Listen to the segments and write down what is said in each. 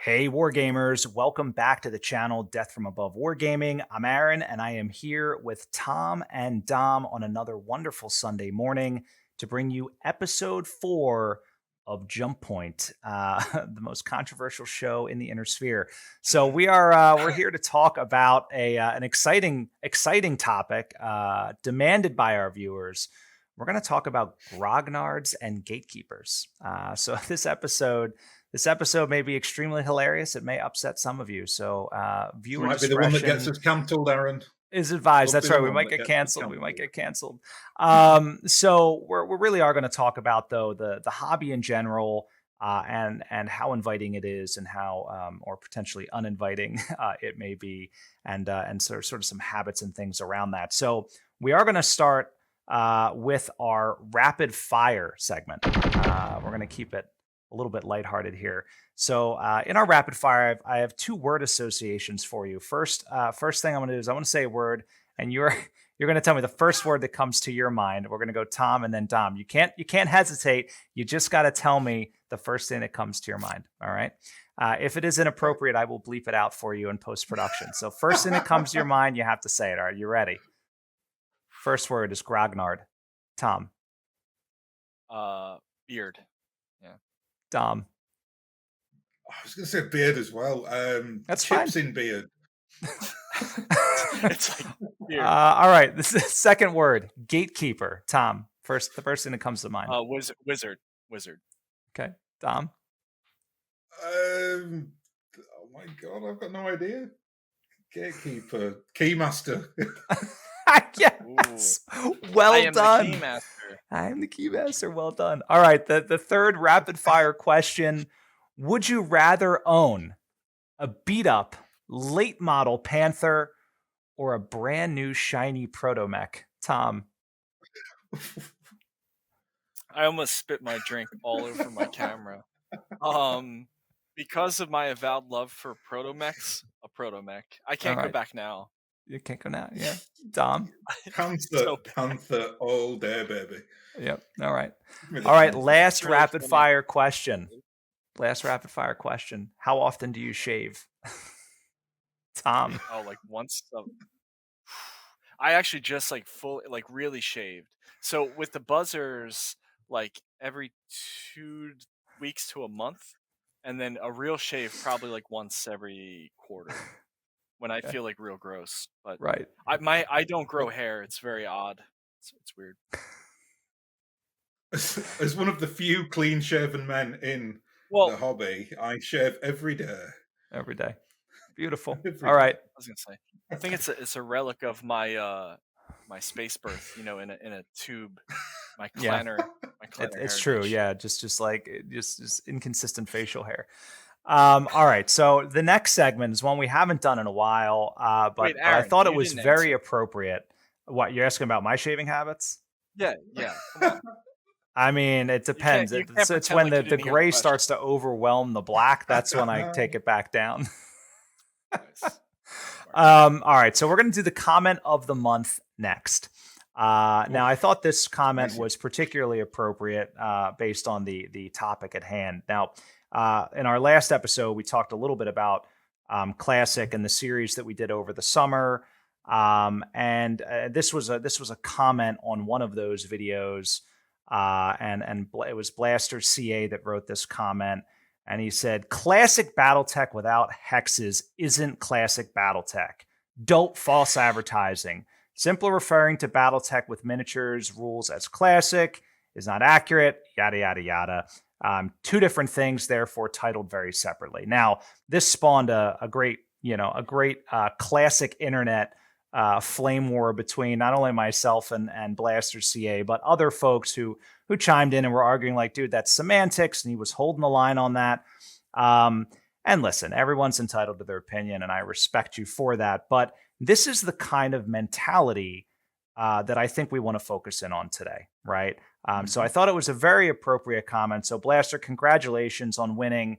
Hey Wargamers, welcome back to the channel Death from Above Wargaming. I'm Aaron and I am here with Thom and Dom on another wonderful Sunday morning to bring you episode 4 of Jump Point, the most controversial show in the inner sphere. So we're here to talk about an exciting topic demanded by our viewers. We're going to talk about Grognards and Gatekeepers. So this episode may be extremely hilarious. It may upset some of you. So viewer might discretion be the one that gets us cancelled, Aaron. Is advised. That's right. We might get canceled. So we really are going to talk about though the hobby in general and how inviting it is and how or potentially uninviting it may be, and sort of some habits and things around that. So we are going to start with our rapid fire segment. We're going to keep it a little bit lighthearted here. So in our rapid fire, I have 2 word associations for you. First thing I'm going to do is I want to say a word, and you're going to tell me the first word that comes to your mind. We're going to go Thom and then Dom. You can't hesitate. You just got to tell me the first thing that comes to your mind. All right. If it is inappropriate, I will bleep it out for you in post-production. So first thing that comes to your mind, you have to say it. All right. You ready? First word is Grognard. Thom. Beard. Dom. I was going to say beard as well. That's chips fine. In beard. It's like beard. All right. This is the second word. Gatekeeper. Thom. The first thing that comes to mind. Wizard. Okay. Dom. Oh my God, I've got no idea. Gatekeeper. Keymaster. Yes. Well done. The keymaster. I am the keymaster. Well done. All right. The third rapid fire question. Would you rather own a beat up late model Panther or a brand new shiny proto-mech? Thom. I almost spit my drink all over my camera. Because of my avowed love for proto-mechs, a proto-mech. I can't go back now. You can't go now. Yeah. Dom. Panther all day, baby. Yep. All right. All right. Last rapid fire question. How often do you shave? Thom. Oh, like once. I actually just really shaved. So with the buzzers, like every 2 weeks to a month, and then a real shave probably like once every quarter. When I feel like real gross, but right. I don't grow hair. It's very odd. It's weird. As one of the few clean-shaven men in the hobby, I shave every day. Every day. Beautiful. All right. I was gonna say. I think it's a relic of my my space birth. In a tube. My clanner. It's true. Yeah. Just inconsistent facial hair. All right. So the next segment is one we haven't done in a while, but Wait, Aaron, I thought it was very appropriate. What, you're asking about my shaving habits? Yeah. Come on. I mean, it depends. It's when the gray starts to overwhelm the black. That's when I take it back down. Nice. All right. So we're going to do the comment of the month next. Now, I thought this comment was particularly appropriate based on the topic at hand. Now, in our last episode, we talked a little bit about Classic and the series that we did over the summer. And this was a comment on one of those videos. And it was Blaster CA that wrote this comment. And he said, classic BattleTech without hexes isn't classic BattleTech. Dope false advertising. Simply referring to BattleTech with miniatures rules as classic is not accurate, yada, yada, yada. 2 different things, therefore titled very separately. Now, this spawned a great classic internet flame war between not only myself and Blaster CA, but other folks who chimed in and were arguing like, dude, that's semantics, and he was holding the line on that. And listen, everyone's entitled to their opinion, and I respect you for that. But this is the kind of mentality that I think we want to focus in on today, right? So I thought it was a very appropriate comment. So Blaster, congratulations on winning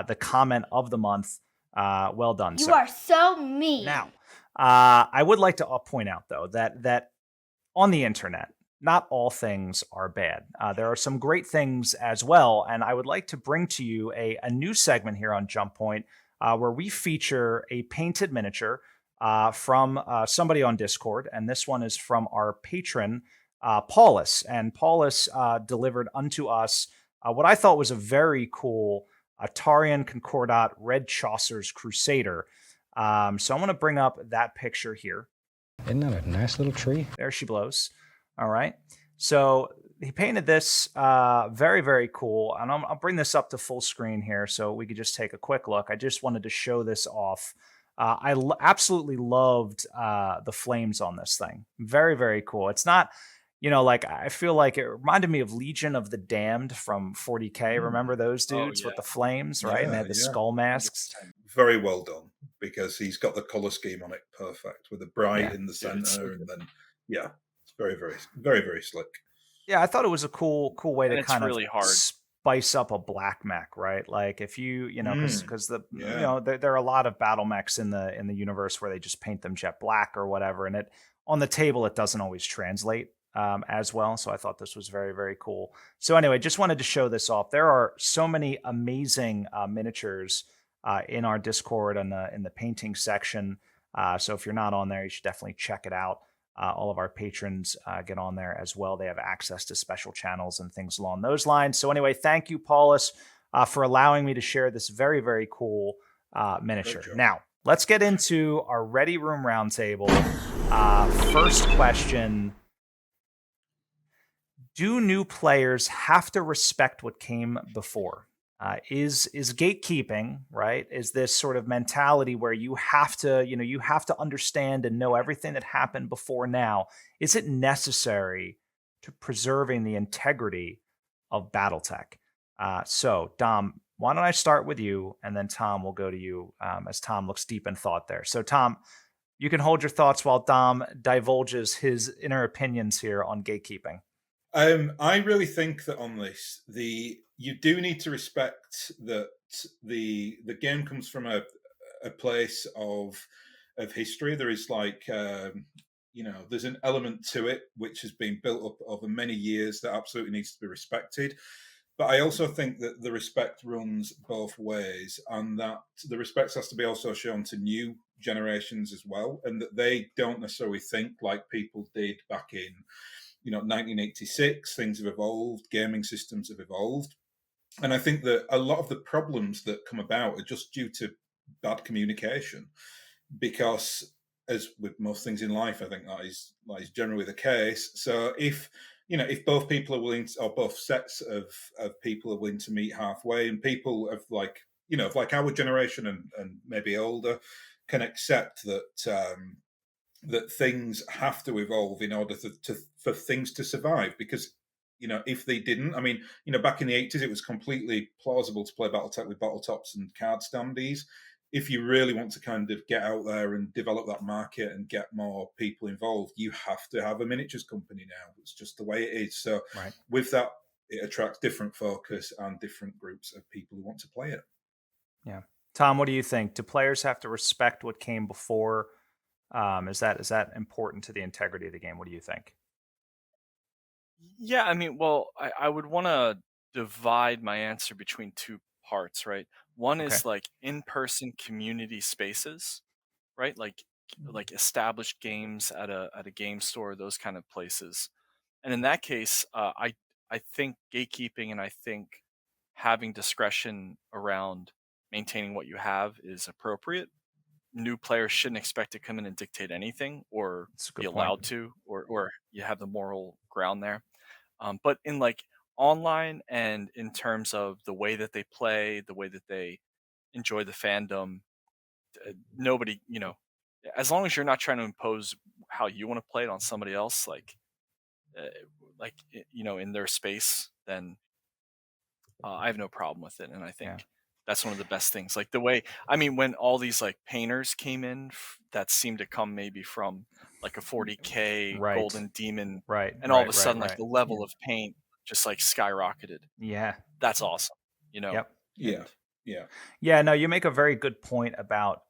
the comment of the month. Well done. You are so mean. Now, I would like to point out though that on the internet, not all things are bad. There are some great things as well. And I would like to bring to you a new segment here on Jump Point where we feature a painted miniature from somebody on Discord. And this one is from our patron, Paulus. And Paulus delivered unto us what I thought was a very cool Atarian Concordat Red Chaucer's Crusader. So I'm going to bring up that picture here. Isn't that a nice little tree? There she blows. All right. So he painted this very, very cool. And I'll bring this up to full screen here so we could just take a quick look. I just wanted to show this off. I absolutely loved the flames on this thing. Very, very cool. It's not, like I feel like it reminded me of Legion of the Damned from 40K. Remember those dudes with the flames, right? And they had the skull masks. Very well done, because he's got the color scheme on it perfect with the bright in the center, and then it's very, very, very, very slick. Yeah, I thought it was a cool way to kind of spice up a black mech, right? Like if because there are a lot of battle mechs in the universe where they just paint them jet black or whatever, and it on the table it doesn't always translate as well. So I thought this was very, very cool. So anyway, just wanted to show this off. There are so many amazing miniatures in our Discord and in the painting section. So if you're not on there, you should definitely check it out. All of our patrons get on there as well. They have access to special channels and things along those lines. So anyway, thank you, Paulus, for allowing me to share this very, very cool miniature. Now, let's get into our Ready Room Roundtable. First question. Do new players have to respect what came before? Is gatekeeping, right? Is this sort of mentality where you have to understand and know everything that happened before now? Is it necessary to preserving the integrity of BattleTech? So, Thom, why don't I start with you, and then Thom will go to you as Thom looks deep in thought there. So, Thom, you can hold your thoughts while Thom divulges his inner opinions here on gatekeeping. I really think that on this, you do need to respect that the game comes from a place of history. There is there's an element to it which has been built up over many years that absolutely needs to be respected. But I also think that the respect runs both ways, and that the respect has to be also shown to new generations as well, and that they don't necessarily think like people did back in 1986. Things have evolved, gaming systems have evolved. And I think that a lot of the problems that come about are just due to bad communication, because as with most things in life, I think that is generally the case. So if both people are willing to, or both sets of people are willing to meet halfway, and people of our generation and maybe older can accept that that things have to evolve in order for things to survive. Because if they didn't, back in the 80s, it was completely plausible to play BattleTech with bottle tops and card standees. If you really want to kind of get out there and develop that market and get more people involved, you have to have a miniatures company now. It's just the way it is. So with that, it attracts different focus and different groups of people who want to play it. Yeah. Thom, what do you think? Do players have to respect what came before? Is that important to the integrity of the game? What do you think? Yeah, I would want to divide my answer between two parts, right? One is like in-person community spaces, right? Like established games at a game store, those kind of places. And in that case, I think gatekeeping and I think having discretion around maintaining what you have is appropriate. New players shouldn't expect to come in and dictate anything or be allowed to, or you have the moral ground there. But in online and in terms of the way that they play, the way that they enjoy the fandom, nobody, as long as you're not trying to impose how you want to play it on somebody else, in their space, then I have no problem with it. And I think that's one of the best things. Like the way, when all these painters came in that seemed to come maybe from a 40K Golden Demon, and all of a sudden the level of paint just skyrocketed. Yeah, that's awesome. Yep. Yeah. No, you make a very good point about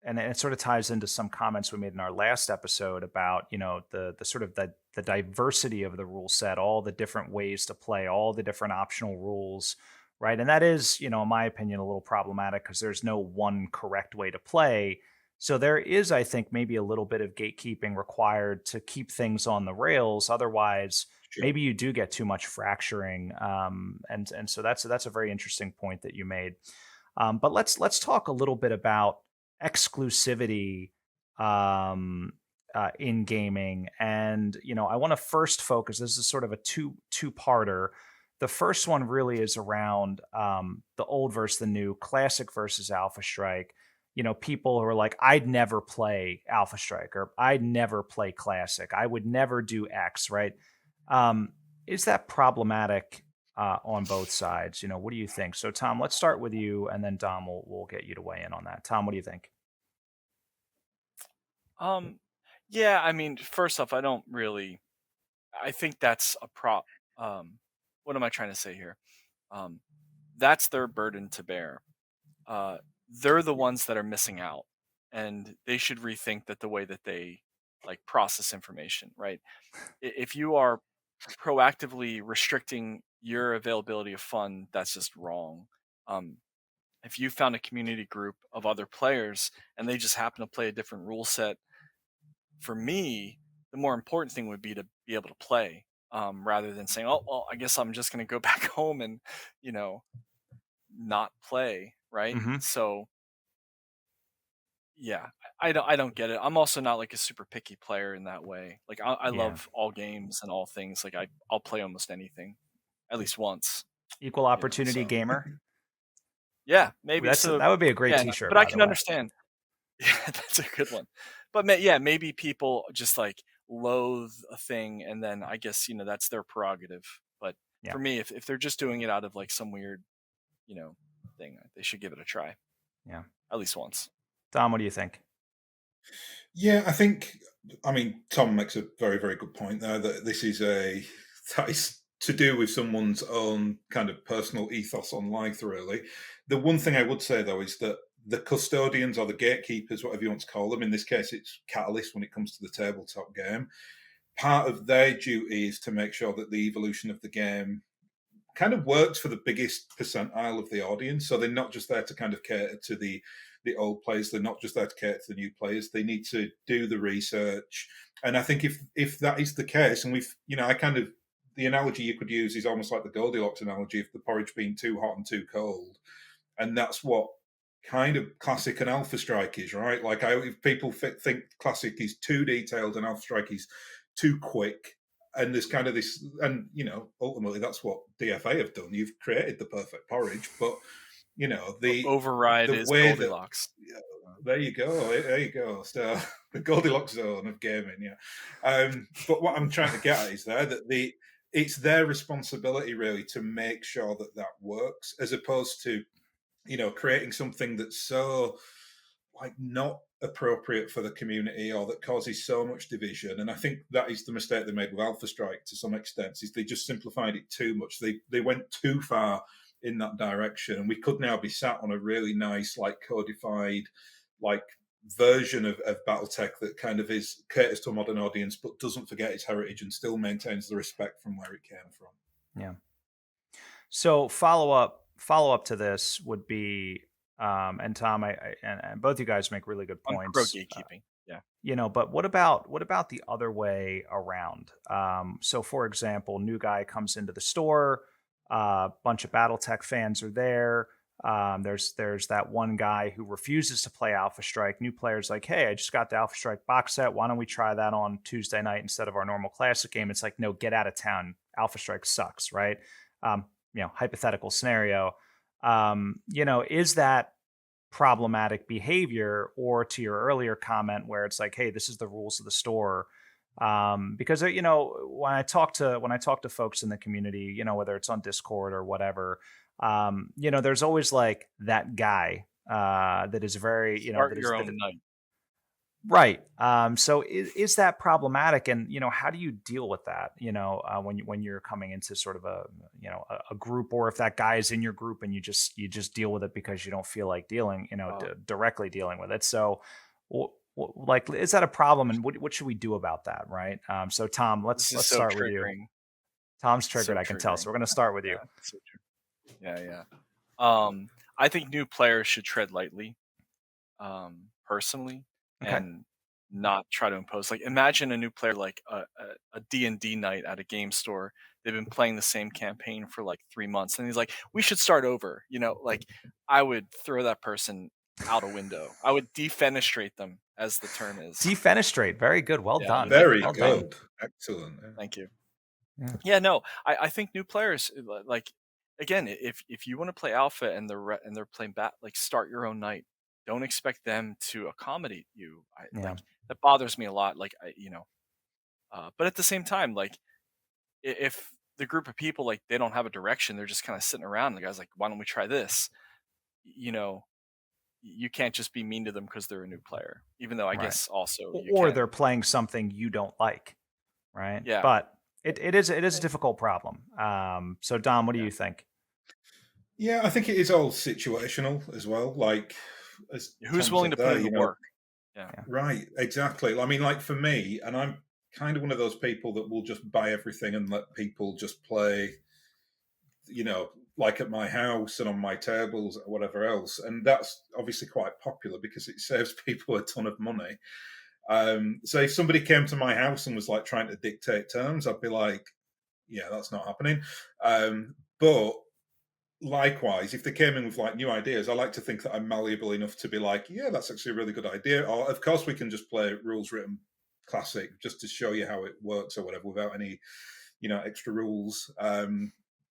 and it sort of ties into some comments we made in our last episode about, the sort of the diversity of the rule set, all the different ways to play, all the different optional rules, right? And that is, in my opinion, a little problematic because there's no one correct way to play. So there is, I think, maybe a little bit of gatekeeping required to keep things on the rails. Otherwise, Sure. maybe you do get too much fracturing. And so that's a very interesting point that you made. But let's talk a little bit about exclusivity in gaming. And I want to first focus. This is sort of a two-parter. The first one really is around the old versus the new, classic versus Alpha Strike. People who are like, I'd never play Alpha Strike, or I'd never play Classic. I would never do X, right? Is that problematic on both sides? What do you think? So, Thom, let's start with you, and then Dom, we'll get you to weigh in on that. Thom, what do you think? Yeah, I mean, first off, I think that's a what am I trying to say here? That's their burden to bear. They're the ones that are missing out, and they should rethink the way that they process information, right? If you are proactively restricting your availability of fun, that's just wrong. If you found a community group of other players and they just happen to play a different rule set, for me, the more important thing would be to be able to play, rather than saying, "Oh, well, I guess I'm just going to go back home and, not play." Right? Mm-hmm. So, yeah, I don't get it. I'm also not a super picky player in that way. I love all games and all things. I'll play almost anything, at least once. Equal opportunity so. gamer. Yeah, maybe that would be a great T-shirt. But I can understand. Yeah, that's a good one. But maybe people just loathe a thing, and then I guess that's their prerogative. But for me, if they're just doing it out of some weird, thing, they should give it a try. Yeah, at least once. Dom, what do you think? Yeah, I mean, Thom makes a very, very good point there, that this is that is to do with someone's own kind of personal ethos on life, really. The one thing I would say, though, is that the custodians or the gatekeepers, whatever you want to call them, in this case, it's Catalyst when it comes to the tabletop game, part of their duty is to make sure that the evolution of the game kind of works for the biggest percentile of the audience. So they're not just there to kind of cater to the old players. They're not just there to cater to the new players. They need to do the research. And I think if that is the case, and the analogy you could use is almost like the Goldilocks analogy of the porridge being too hot and too cold. And that's what kind of Classic and Alpha Strike is, right? If people think Classic is too detailed and Alpha Strike is too quick, and there's kind of this, and ultimately that's what DFA have done. You've created the perfect porridge, but the override the is way Goldilocks. There you go. So the Goldilocks zone of gaming, yeah. But what I'm trying to get at is that it's their responsibility really to make sure that works, as opposed to creating something that's so not appropriate for the community, or that causes so much division. And I think that is the mistake they made with Alpha Strike to some extent, is they just simplified it too much. They went too far in that direction, and we could now be sat on a really nice codified version of BattleTech that kind of caters to a modern audience but doesn't forget its heritage and still maintains the respect from where it came from. Yeah. So follow up to this would be, and Thom, and both you guys make really good points. Pro gatekeeping, yeah. But what about the other way around? So, for example, new guy comes into the store, bunch of BattleTech fans are there. There's that one guy who refuses to play Alpha Strike. New players like, hey, I just got the Alpha Strike box set. Why don't we try that on Tuesday night instead of our normal Classic game? It's like, no, get out of town. Alpha Strike sucks, right? Hypothetical scenario. Is that problematic behavior, or to your earlier comment where it's like, hey, this is the rules of the store? Because when I talk to folks in the community, whether it's on Discord or whatever, there's always that guy that is very Start your own night. Right. So is that problematic? And how do you deal with that? When you're coming into sort of a group, or if that guy is in your group and you just deal with it because you don't feel like dealing, directly dealing with it. So, like, is that a problem? And what should we do about that? Right. So Thom, This let's is so start with you. triggering. Tom's triggered, So I can tell. So triggering. we're going to start with you. Yeah, so true. Yeah. I think new players should tread lightly, personally, Okay. and not try to impose. Like, imagine a new player, like a D&D night at a game store. They've been playing the same campaign for like 3 months, and he's like, "We should start over." Like, I would throw that person out a window. I would defenestrate them, as the term is. Defenestrate. Very good. Well Yeah, done. Very Well done. good. Excellent. Yeah. Thank you. Yeah. Yeah, no, I think new players, like, again, if you want to play alpha and they're playing like, start your own night. Don't expect them to accommodate you. Yeah. Like, that bothers me a lot. Like, but at the same time, like, if the group of people, like, they don't have a direction, they're just kind of sitting around. And the guy's like, "Why don't we try this?" You know, you can't just be mean to them because they're a new player. Even though I Right. guess also you Or can. they're playing something you don't like. Right. Yeah. But it is a difficult problem. So Dom, what do you think? Yeah, I think it is all situational as well. Like, as Who's Tom willing to said put there, in the work? Yeah. Right, exactly. I mean, like for me, and I'm kind of one of those people that will just buy everything and let people just play, like at my house and on my tables or whatever else. And that's obviously quite popular because it saves people a ton of money. So if somebody came to my house and was like trying to dictate terms, I'd be like, yeah, that's not happening. But likewise, if they came in with like new ideas, I like to think that I'm malleable enough to be like, yeah, that's actually a really good idea. Or of course we can just play rules written classic just to show you how it works or whatever without any, extra rules.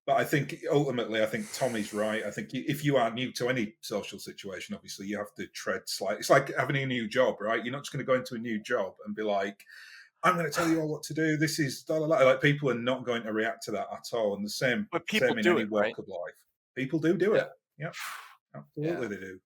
But I think ultimately, I think Tommy's right. I think if you are new to any social situation, obviously you have to tread slightly. It's like having a new job, right? You're not just going to go into a new job and be like, I'm going to tell you all what to do. This is da, da, da. Like, people are not going to react to that at all. And the same But people in do any it, walk right? of life. People do Yeah. it. Yeah, absolutely they do.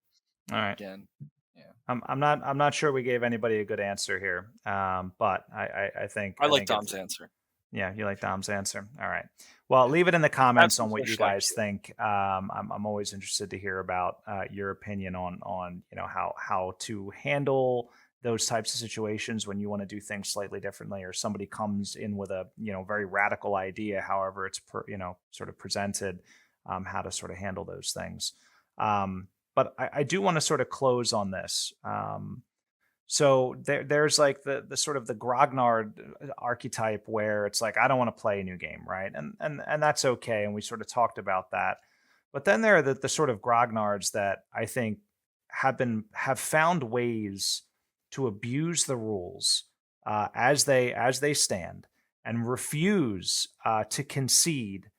All right. Again. Yeah. I'm not sure we gave anybody a good answer here. But I think I like think Dom's answer. Yeah, you like Dom's answer. All right. Well, leave it in the comments on what you social guys think. I'm always interested to hear about your opinion on how to handle those types of situations when you want to do things slightly differently, or somebody comes in with a very radical idea. However, it's sort of presented, how to sort of handle those things. But I do want to sort of close on this. So there's like the sort of the Grognard archetype where it's like, I don't want to play a new game, right? And that's okay. And we sort of talked about that. But then there are the sort of Grognards that I think have found ways to abuse the rules as they stand, and refuse to concede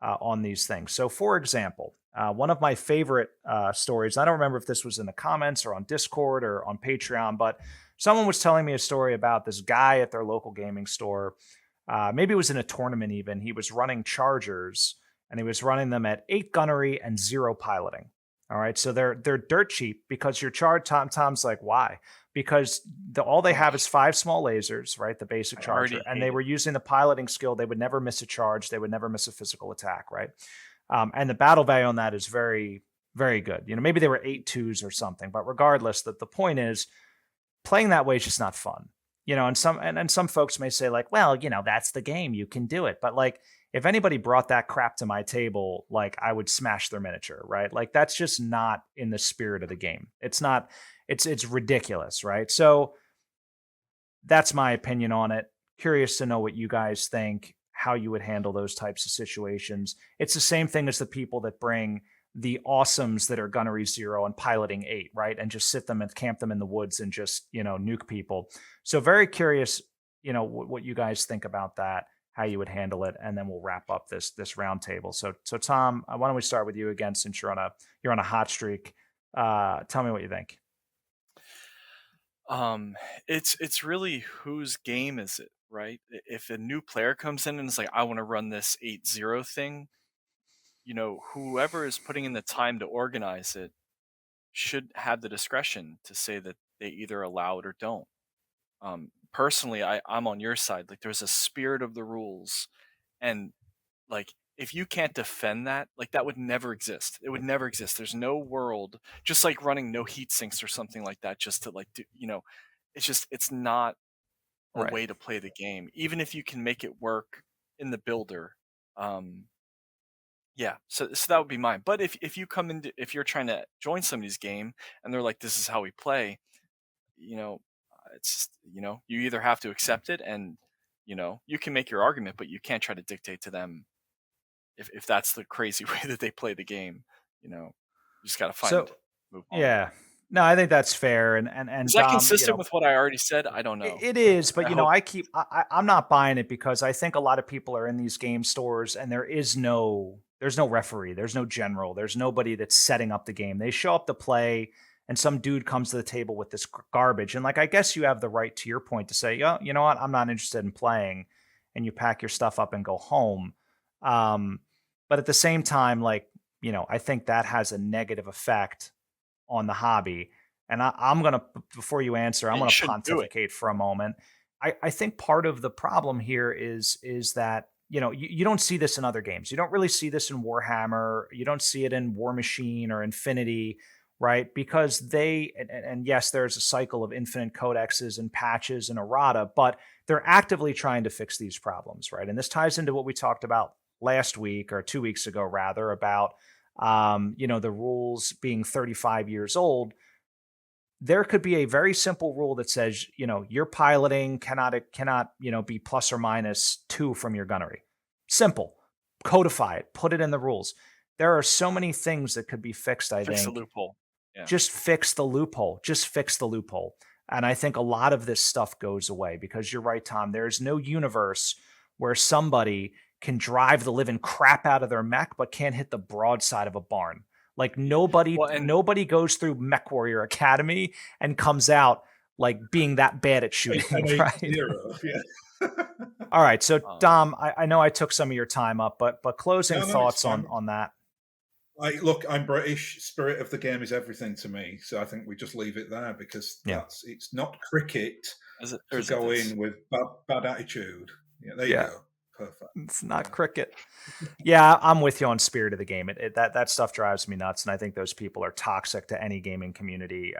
on these things. So, for example, one of my favorite stories, I don't remember if this was in the comments or on Discord or on Patreon, but someone was telling me a story about this guy at their local gaming store. Maybe it was in a tournament even. He was running chargers, and he was running them at 8 gunnery and 0 piloting. All right, so they're dirt cheap because your charge. Tom's like, why? Because all they have is 5 small lasers, right? The basic charger, and they were using the piloting skill. They would never miss a charge. They would never miss a physical attack, right? And the battle value on that is very, very good. Maybe they were 8-2s or something, but regardless, the point is, playing that way is just not fun. And some folks may say like, well, that's the game. You can do it. But like, if anybody brought that crap to my table, like, I would smash their miniature, right? Like, that's just not in the spirit of the game. It's not, it's ridiculous, right? So that's my opinion on it. Curious to know what you guys think, how you would handle those types of situations. It's the same thing as the people that bring the awesomes that are gunnery 0 and piloting 8, right? And just sit them and camp them in the woods and just, nuke people. So very curious, what you guys think about that, how you would handle it, and then we'll wrap up this round table. So Thom, why don't we start with you again, since you're on a hot streak. Tell me what you think. It's really, whose game is it, right? If a new player comes in and is like, I want to run this 8-0 thing, whoever is putting in the time to organize it should have the discretion to say that they either allow it or don't. Personally, I'm on your side. Like, there's a spirit of the rules, and like, if you can't defend that, like, that would never exist. It would never exist. There's no world, just like running no heat sinks or something like that, just to like do, it's not a Right. way to play the game. Even if you can make it work in the builder, um, yeah. So that would be mine. But if you come into, if you're trying to join somebody's game and they're like, this is how we play, you know, it's just, you either have to accept it and, you can make your argument, but you can't try to dictate to them if that's the crazy way that they play the game. You just got to So move on. yeah, no, I think that's fair. And Is that Thom, consistent with what I already said? I don't know. it is, but I hope. I'm not buying it because I think a lot of people are in these game stores and there's no referee, there's no general, there's nobody that's setting up the game. They show up to play and some dude comes to the table with this garbage. And like, I guess you have the right, to your point, to say, yeah, you know what, I'm not interested in playing, and you pack your stuff up and go home. But at the same time, like, I think that has a negative effect on the hobby. And I'm going to, before you answer, I'm Yeah, going you to shouldn't do it. pontificate for a moment. I think part of the problem here is that, you don't see this in other games. You don't really see this in Warhammer. You don't see it in War Machine or Infinity, right? Because and yes, there's a cycle of infinite codexes and patches and errata, but they're actively trying to fix these problems, right? And this ties into what we talked about last week, or 2 weeks ago, rather, about the rules being 35 years old. There could be a very simple rule that says, your piloting cannot, be plus or minus 2 from your gunnery. Simple. Codify it. Put it in the rules. There are so many things that could be fixed, I think. Fix the loophole. Yeah. Just fix the loophole. Just fix the loophole. And I think a lot of this stuff goes away because you're right, Thom. There's no universe where somebody can drive the living crap out of their mech but can't hit the broadside of a barn. Like, nobody goes through Mech Warrior Academy and comes out like being that bad at shooting, right? Yeah. All right, so Thom, I know I took some of your time up, but closing thoughts on that. Look, I'm British. Spirit of the game is everything to me, so I think we just leave it there because it's not cricket to go in with bad attitude. Yeah, there you go. Perfect. It's not cricket. Yeah, I'm with you on spirit of the game. That stuff drives me nuts, and I think those people are toxic to any gaming community.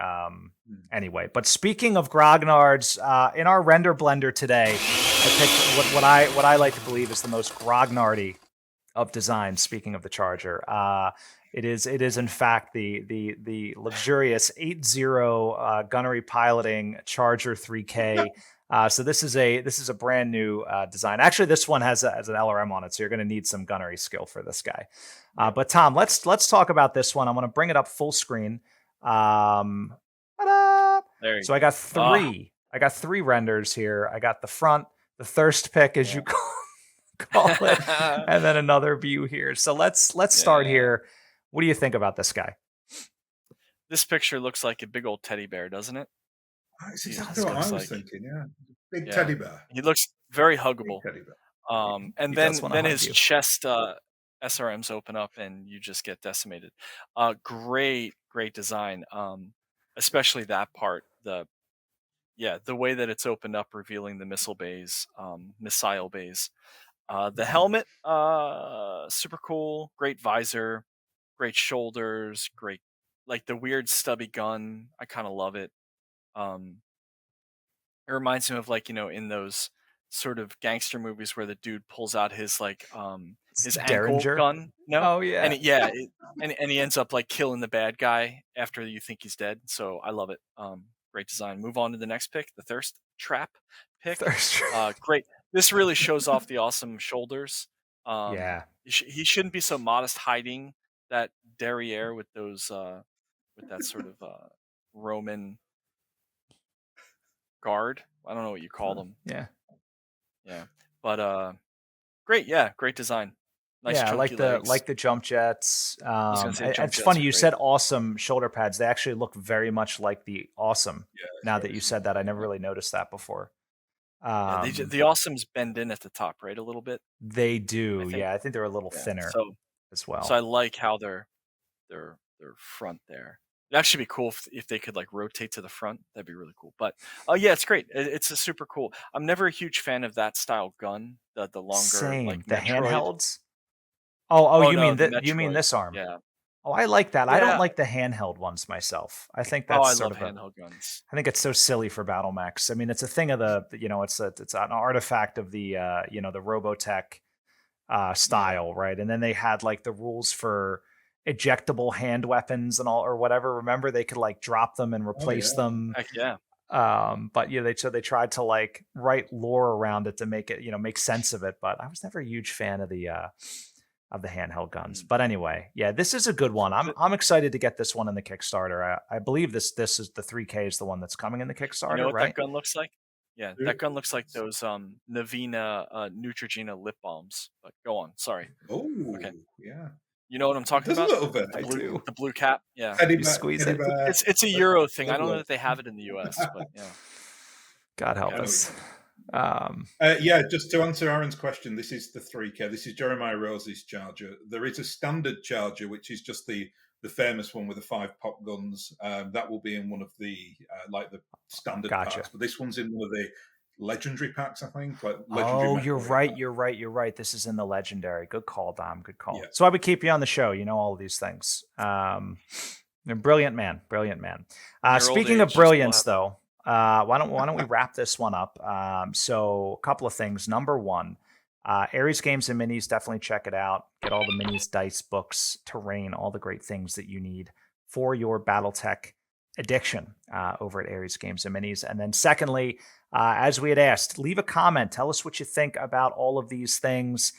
Anyway, but speaking of grognards, in our render blender today, I picked what I like to believe is the most grognardy of designs. Speaking of the Charger, it is in fact the luxurious 8.0 gunnery piloting Charger 3K. So this is a brand new design. Actually, this one has an LRM on it, so you're going to need some gunnery skill for this guy. But Thom, let's talk about this one. I'm going to bring it up full screen. So I got three. I got 3 renders here. I got the front, the thirst pick, as you call it, and then another view here. So let's start here. What do you think about this guy? This picture looks like a big old teddy bear, doesn't it? That's exactly what I was thinking. Yeah, big teddy bear. He looks very huggable. Big teddy bear. And then his chest SRMs open up and you just get decimated. Great design. Especially that part. The way that it's opened up, revealing the missile bays. The helmet, super cool. Great visor, great shoulders, great, like the weird stubby gun. I kind of love it. It reminds me of, like, in those sort of gangster movies where the dude pulls out his his ankle gun. No, oh yeah, and he ends up like killing the bad guy after you think he's dead. So I love it. Great design. Move on to the next pick, the thirst trap pick. Great. This really shows off the awesome shoulders. He shouldn't be so modest, hiding that derriere with those with that sort of Roman guard. I don't know what you call them. Yeah. But great design. Nice. Yeah, like the jump jets. It's funny you said awesome shoulder pads. They actually look very much like the awesome. Now that you said that, I never really noticed that before. The awesomes bend in at the top, right, a little bit. They do. I think they're a little thinner as well. So I like how they're front there. It'd actually be cool if they could like rotate to the front. That'd be really cool. But yeah, it's great. It's a super cool. I'm never a huge fan of that style gun, the longer Same. like The Metroid. handhelds. Oh, you no, mean the that? You mean Metroid. this arm? Yeah. Oh, I like that. I don't Yeah. like the handheld ones myself. I think Oh, that's I sort love of a. handheld guns. I think it's so silly for battle mechs. I mean, it's a thing of the, it's an artifact of the, the Robotech style, right? And then they had like the rules for ejectable hand weapons and all or whatever. Remember, they could like drop them and replace them. Heck yeah. But they tried to like write lore around it to make it, make sense of it. But I was never a huge fan of the handheld guns. But anyway, yeah, this is a good one. I'm excited to get this one in the Kickstarter. I believe this is the 3K is the one that's coming in the Kickstarter. You know what right? that gun looks like? Yeah, that gun looks like those Navina Neutrogena lip balms. But go on, sorry. Oh, okay. Yeah. You know what I'm talking about? A little bit. The blue cap. Yeah. You squeeze it. It's a Euro thing. I don't know that they have it in the US, but yeah. God help us. Just to answer Aaron's question, this is the 3K. This is Jeremiah Rose's charger. There is a standard charger, which is just the famous one with the 5 pop guns. That will be in one of the the standard packs. But this one's in one of the legendary packs, I think. You're right. This is in the legendary. Good call, Dom. Good call. Yeah. So I would keep you on the show. You know all of these things. Brilliant man. Speaking of brilliance, though. Why don't we wrap this one up? So a couple of things. Number one, Aries Games and Minis, definitely check it out. Get all the minis, dice, books, terrain, all the great things that you need for your BattleTech addiction over at Aries Games and Minis. And then secondly, as we had asked, leave a comment. Tell us what you think about all of these things.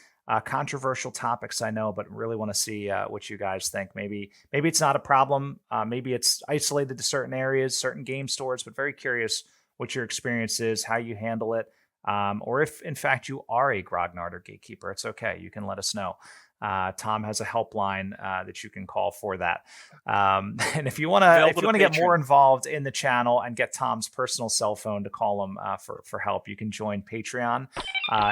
Controversial topics, I know, but really want to see what you guys think. Maybe it's not a problem. Maybe it's isolated to certain areas, certain game stores, but very curious what your experience is, how you handle it, or if, in fact, you are a Grognard or Gatekeeper. It's okay. You can let us know. Thom has a helpline that you can call for that. And if you want to get more involved in the channel and get Thom's personal cell phone to call him for help, you can join Patreon.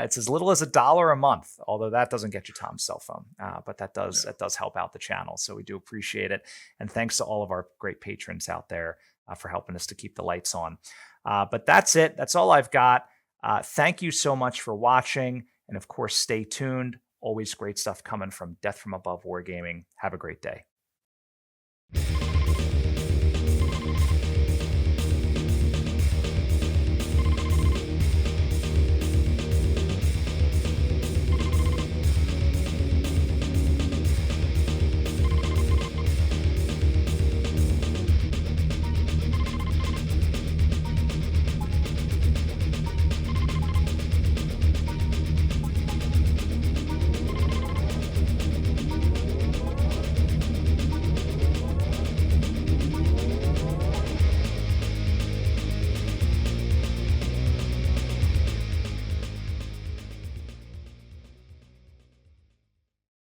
It's as little as $1 a month, although that doesn't get you Thom's cell phone, but that does help out the channel. So we do appreciate it. And thanks to all of our great patrons out there for helping us to keep the lights on. But that's it. That's all I've got. Thank you so much for watching. And of course, stay tuned. Always great stuff coming from Death from Above Wargaming. Have a great day.